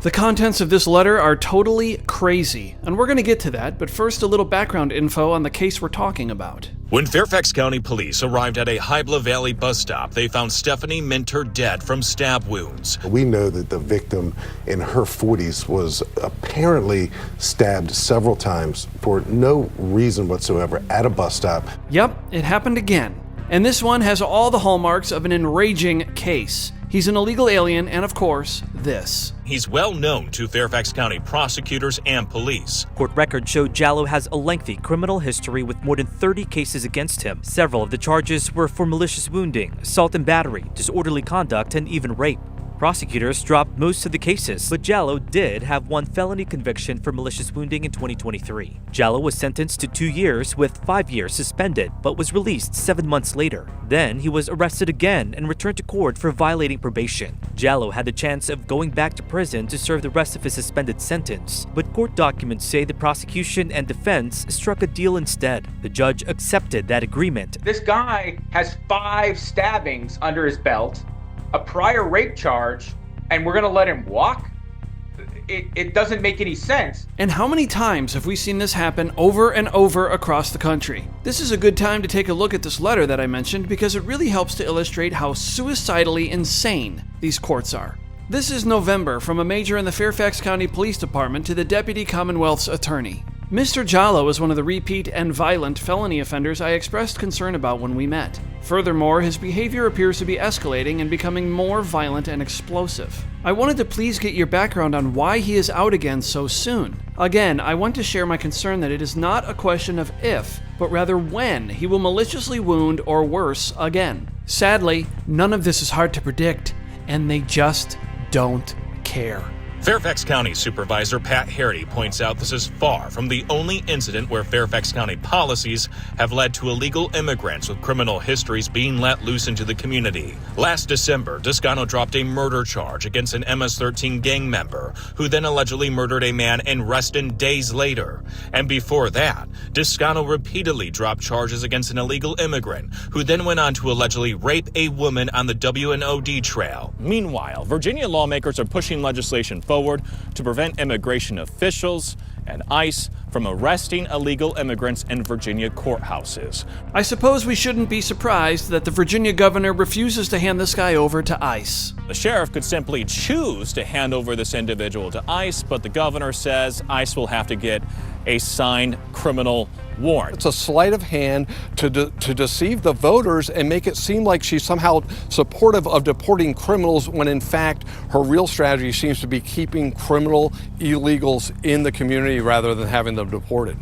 The contents of this letter are totally crazy, and we're going to get to that, but first a little background info on the case we're talking about. When Fairfax County police arrived at a Hybla Valley bus stop, they found Stephanie Minter dead from stab wounds. We know that the victim in her 40s was apparently stabbed several times for no reason whatsoever at a bus stop. Yep, it happened again. And this one has all the hallmarks of an enraging case. He's an illegal alien, and of course, this. He's well known to Fairfax County prosecutors and police. Court records show Jallow has a lengthy criminal history with more than 30 cases against him. Several of the charges were for malicious wounding, assault and battery, disorderly conduct, and even rape. Prosecutors dropped most of the cases, but Jallow did have one felony conviction for malicious wounding in 2023. Jallow was sentenced to 2 years with 5 years suspended, but was released 7 months later. Then he was arrested again and returned to court for violating probation. Jallow had the chance of going back to prison to serve the rest of his suspended sentence, but court documents say the prosecution and defense struck a deal instead. The judge accepted that agreement. This guy has 5 stabbings under his belt, a prior rape charge, and we're gonna let him walk? It doesn't make any sense. And how many times have we seen this happen over and over across the country? This is a good time to take a look at this letter that I mentioned because it really helps to illustrate how suicidally insane these courts are. This is November from a major in the Fairfax County Police Department to the Deputy Commonwealth's Attorney. Mr. Jallow is one of the repeat and violent felony offenders I expressed concern about when we met. Furthermore, his behavior appears to be escalating and becoming more violent and explosive. I wanted to please get your background on why he is out again so soon. Again, I want to share my concern that it is not a question of if, but rather when he will maliciously wound or worse again. Sadly, none of this is hard to predict, and they just don't care. Fairfax County Supervisor Pat Hardy points out this is far from the only incident where Fairfax County policies have led to illegal immigrants with criminal histories being let loose into the community. Last December, Descano dropped a murder charge against an MS-13 gang member who then allegedly murdered a man in Reston days later. And before that, Descano repeatedly dropped charges against an illegal immigrant who then went on to allegedly rape a woman on the W&OD trail. Meanwhile, Virginia lawmakers are pushing legislation forward to prevent immigration officials and ICE from arresting illegal immigrants in Virginia courthouses. I suppose we shouldn't be surprised that the Virginia governor refuses to hand this guy over to ICE. The sheriff could simply choose to hand over this individual to ICE, but the governor says ICE will have to get a signed criminal warrant. It's a sleight of hand to deceive the voters and make it seem like she's somehow supportive of deporting criminals when in fact her real strategy seems to be keeping criminal illegals in the community rather than having them deported.